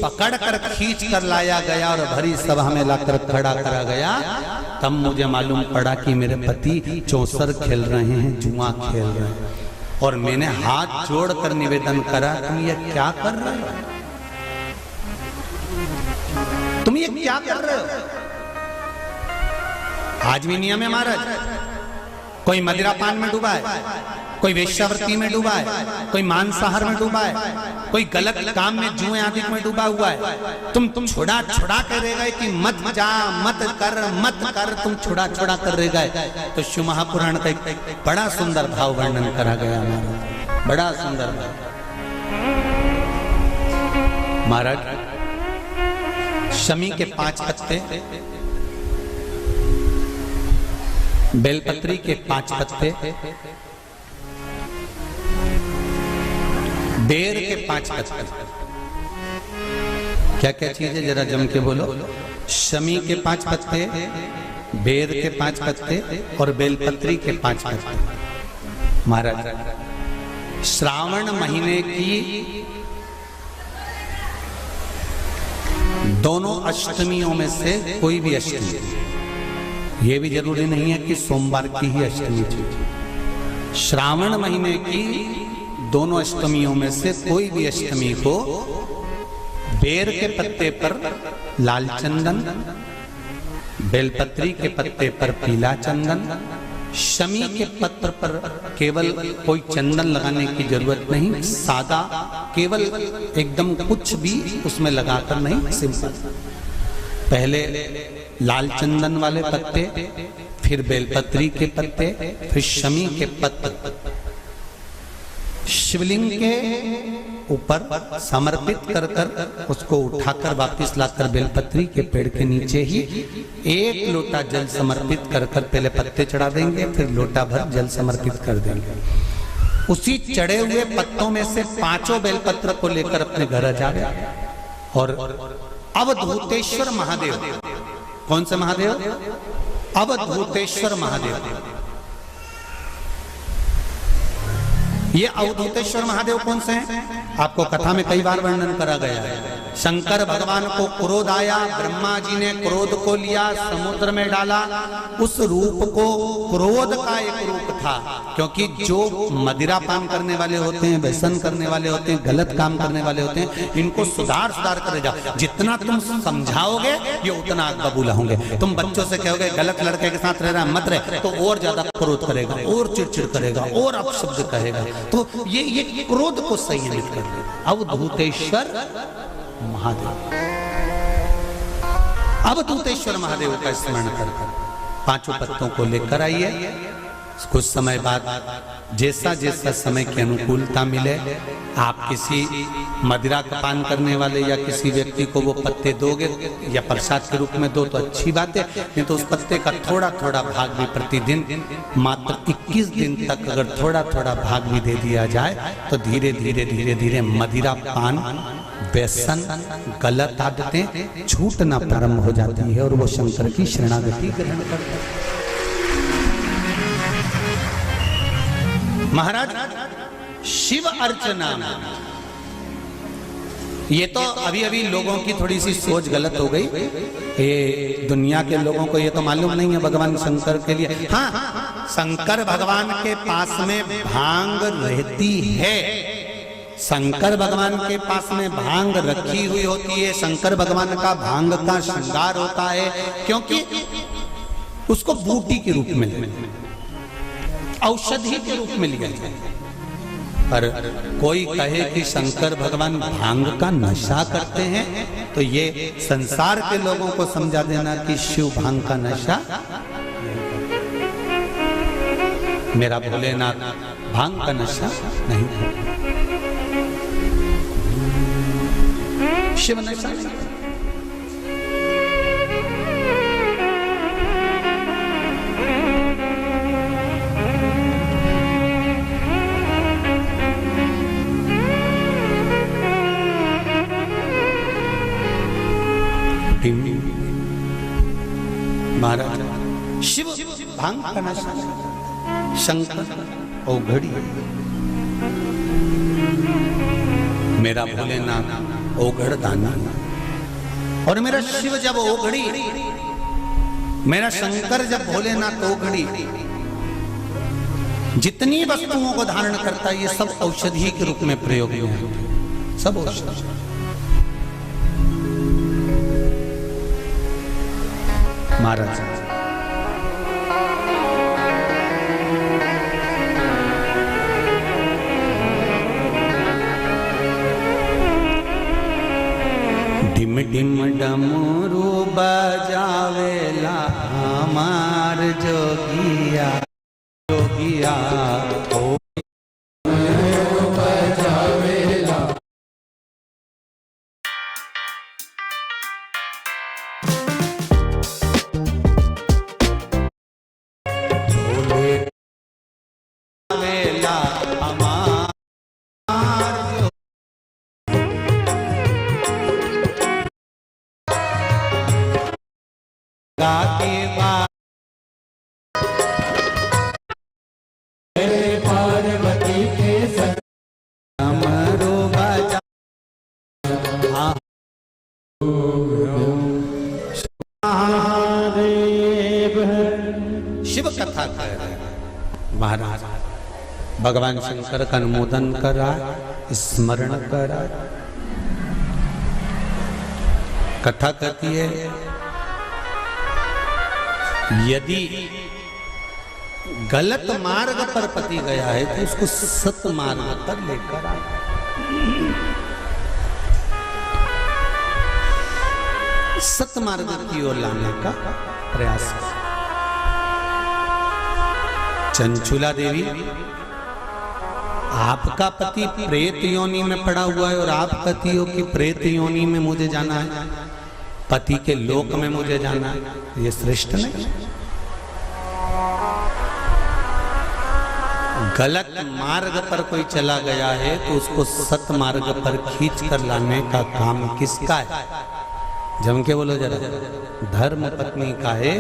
Speaker 1: पकड़ कर खींच कर लाया गया और भरी सभा में लाकर खड़ा करा गया, तब मुझे मालूम पड़ा कि मेरे पति चौसर खेल रहे हैं, जुआ खेल रहे हैं, और मैंने हाथ जोड़कर निवेदन करा, तुम ये क्या कर रहे हो, तुम ये क्या कर रहे हो। आज भी नियम है महाराज, कोई मदिरा पान में डूबा है, कोई वेश्यावृत्ति में डूबा है, कोई मांसाहार में डूबा है, कोई गलत काम में जुए आदि में डूबा हुआ है, तुम छुड़ा के रह गए कि मत जा, मत कर, तुम छुड़ा कर रह गए। तो शिव महापुराण का एक बड़ा सुंदर भाव वर्णन करा गया महाराज, बड़ा सुंदर महाराज। शमी के 5 पत्ते, बेलपत्री के 5 पत्ते, बेर के 5 पत्ते। क्या क्या चीज है जरा जम के बोलो। शमी के 5 पत्ते, बेर के 5 पत्ते और बेलपत्री के 5 पत्ते। महाराज श्रावण महीने की दोनों अष्टमियों में से कोई भी अष्टमी, ये भी जरूरी नहीं है कि सोमवार की ही अष्टमी थी। श्रावण महीने की दोनों अष्टमियों में से कोई भी अष्टमी को बेर के पत्ते पर लाल चंदन, बेलपत्री के पत्ते पर पीला चंदन, शमी के पत्र पर केवल कोई चंदन लगाने की जरूरत नहीं, सादा केवल एकदम कुछ भी उसमें लगाकर नहीं, सिंपल। पहले लाल चंदन वाले पत्ते, फिर बेलपत्री के पत्ते, फिर शमी के पत्र शिवलिंग के ऊपर समर्पित कर कर उसको उठाकर वापस लाकर बेलपत्री के पेड़ के नीचे ही 1 लोटा जल समर्पित कर कर पहले पत्ते चढ़ा देंगे, फिर लोटा भर जल समर्पित कर देंगे। उसी चढ़े हुए पत्तों में से 5 बेलपत्र को लेकर अपने घर आ जाए और अवधूतेश्वर महादेव, कौन से महादेव? अवधूतेश्वर महादेव। ये अवधूतेश्वर महादेव कौन से हैं? आपको कथा में कई बार वर्णन करा गया है। शंकर भगवान को क्रोध आया, ब्रह्मा जी ने क्रोध को लिया, समुद्र में डाला। उस रूप को क्रोध का एक रूप था, क्योंकि जो मदिरा पान करने वाले होते हैं, व्यसन करने वाले होते हैं, गलत काम करने वाले होते हैं, इनको सुधार करे जाओ। जितना तुम समझाओगे ये उतना आग बबूला होंगे। तुम बच्चों से कहोगे गलत लड़के के साथ रह रहा मत रहे, तो और ज्यादा क्रोध करेगा, और चिड़चिड़ करेगा, और अपशब्द कहेगा। तो ये क्रोध को संयमित कर देगा। अवधूतेश्वर महादेव, अवधूतेश्वर महादेव का स्मरण कर 5 पत्तों को लेकर आइए। कुछ समय बाद जैसा जैसा समय की अनुकूलता मिले, आप किसी मदिरा का पान करने वाले या किसी व्यक्ति को वो पत्ते दोगे या प्रसाद के रूप में दो तो अच्छी बात है, नहीं तो उस पत्ते का थोड़ा थोड़ा भाग भी प्रतिदिन मात्र 21 दिन तक अगर थोड़ा थोड़ा भाग भी दे दिया जाए तो धीरे धीरे धीरे धीरे मदिरा पान, व्यसन, गलत आदतें छूटना प्रारंभ हो जाती है और वो शंकर की शरणागति ग्रहण करता है। महाराज शिव अर्चना, ये तो अभी अभी लोगों की थोड़ी सी सोच गलत हो गई। ये दुनिया के लोगों को ये तो मालूम नहीं है भगवान शंकर के लिए। हाँ, शंकर भगवान के पास में भांग रहती है, शंकर भगवान के पास में भांग रखी हुई होती है। शंकर भगवान का भांग का श्रृंगार होता है, क्योंकि उसको बूटी के रूप में, औषधि के रूप में लिया जाए। पर कोई कहे कि शंकर भगवान भांग का नशा करते हैं, तो ये संसार के लोगों को समझा देना कि शिव भांग का नशा, मेरा भोलेनाथ भांग का नशा नहीं करते, शिव नशा नहीं। महाराज शिव भांग का नशा, शंकर औघड़ी, मेरा भोलेनाथ औघड़ दानी, और मेरा शिव जब औघड़ी, मेरा शंकर जब भोलेनाथ औघड़ी, जितनी वस्तुओं को धारण करता है ये सब औषधि के रूप में प्रयोग में है, सब औषधि। महाराज डिम डिम डमरू बजावेला हमार जोगिया, जोगिया ओ बजावेला। पार
Speaker 3: पार्वती के संग
Speaker 1: हमरो बचा
Speaker 3: महादेव।
Speaker 1: शिव कथा कह रहे हैं महाराज। भगवान शंकर का अनुमोदन कर रहा है, स्मरण कर रहा है। कथा कहती है यदि गलत मार्ग पर पति गया है तो उसको सत मार्ग पर लेकर आए। सत मार्ग की ओर लाने का प्रयास कर। चंचुला देवी, आपका पति प्रेत योनि में पड़ा हुआ है और आप कहती हो कि प्रेत योनि में मुझे जाना है, पति के लोक में मुझे जाना है। ये श्रेष्ठ नहीं। गलत मार्ग पर कोई चला गया है तो उसको सत मार्ग पर खींच कर लाने का काम किसका है? जम के बोलो जरा। धर्म पत्नी का है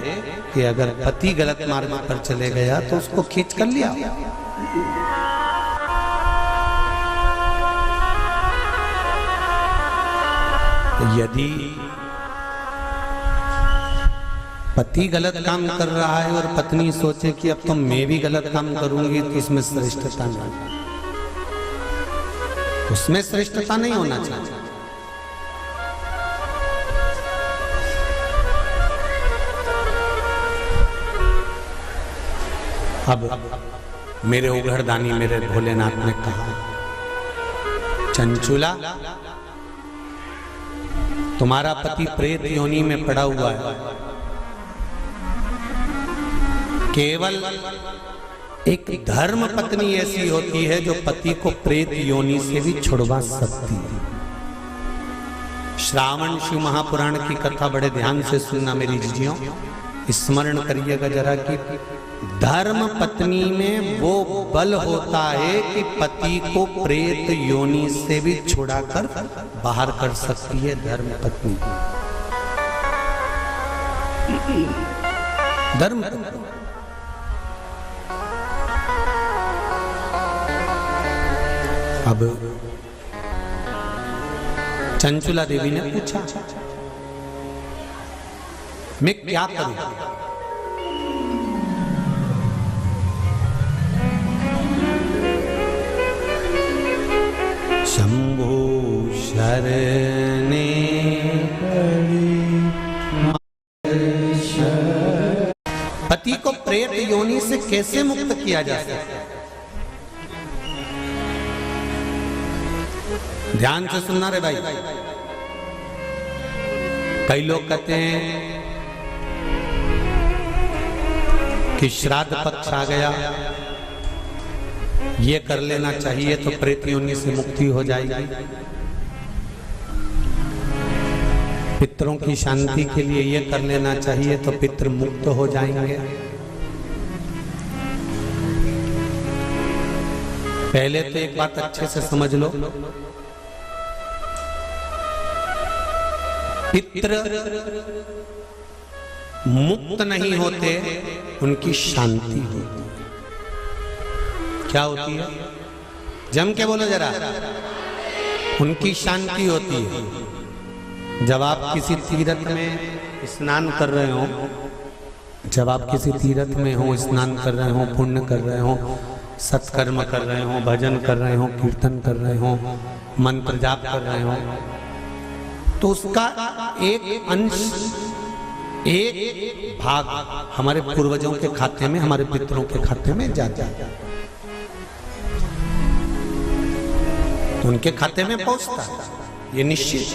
Speaker 1: कि अगर पति गलत मार्ग पर चले गया तो उसको खींच कर लिया। यदि पति गलत काम कर रहा है और पत्नी सोचे कि अब तो मैं भी गलत काम करूंगी तो इसमें श्रेष्ठता नहीं, उसमें श्रेष्ठता नहीं होना चाहिए। अब मेरे उघड़दानी मेरे भोलेनाथ ने कहा, चंचुला तुम्हारा पति प्रेत योनि में पड़ा हुआ है। केवल एक धर्म पत्नी ऐसी होती है जो पति को प्रेत योनि से भी छुड़वा सकती है। श्रावण शिव महापुराण की कथा बड़े ध्यान से सुनना मेरी जीजियों, स्मरण करिएगा जरा कि धर्म पत्नी में वो बल होता है कि पति को प्रेत योनि से भी छुड़ाकर बाहर कर सकती है। धर्म पत्नी, धर्म पत्नी। अब चंचुला देवी ने पूछा, मैं क्या करूं? शंभो शरणे पति को प्रेत योनि से कैसे मुक्त किया जा सकता है? ध्यान से सुनना रे भाई। कई लोग कहते हैं कि श्राद्ध पक्ष आ गया, ये कर लेना चाहिए तो प्रेत योनि से मुक्ति हो जाएगी। पितरों की शांति के लिए ये कर लेना चाहिए तो पितृ मुक्त हो जाएंगे। पहले तो एक बात अच्छे से समझ लो, पितृ मुक्त नहीं होते, उनकी शांति होती। क्या होती है? जम के बोलो जरा। उनकी शांति होती है। जब आप किसी तीर्थ में स्नान कर रहे हो, जब आप किसी तीर्थ में हो, स्नान कर रहे हो, पुण्य कर रहे हो, सत्कर्म कर रहे हो, भजन कर रहे हो, कीर्तन कर रहे हो, मंत्र जाप कर रहे हो, तो उसका एक अंश, एक भाग हमारे पूर्वजों के खाते में, हमारे पितरों के खाते में जाता है, उनके खाते में पहुंचता है, ये निश्चित।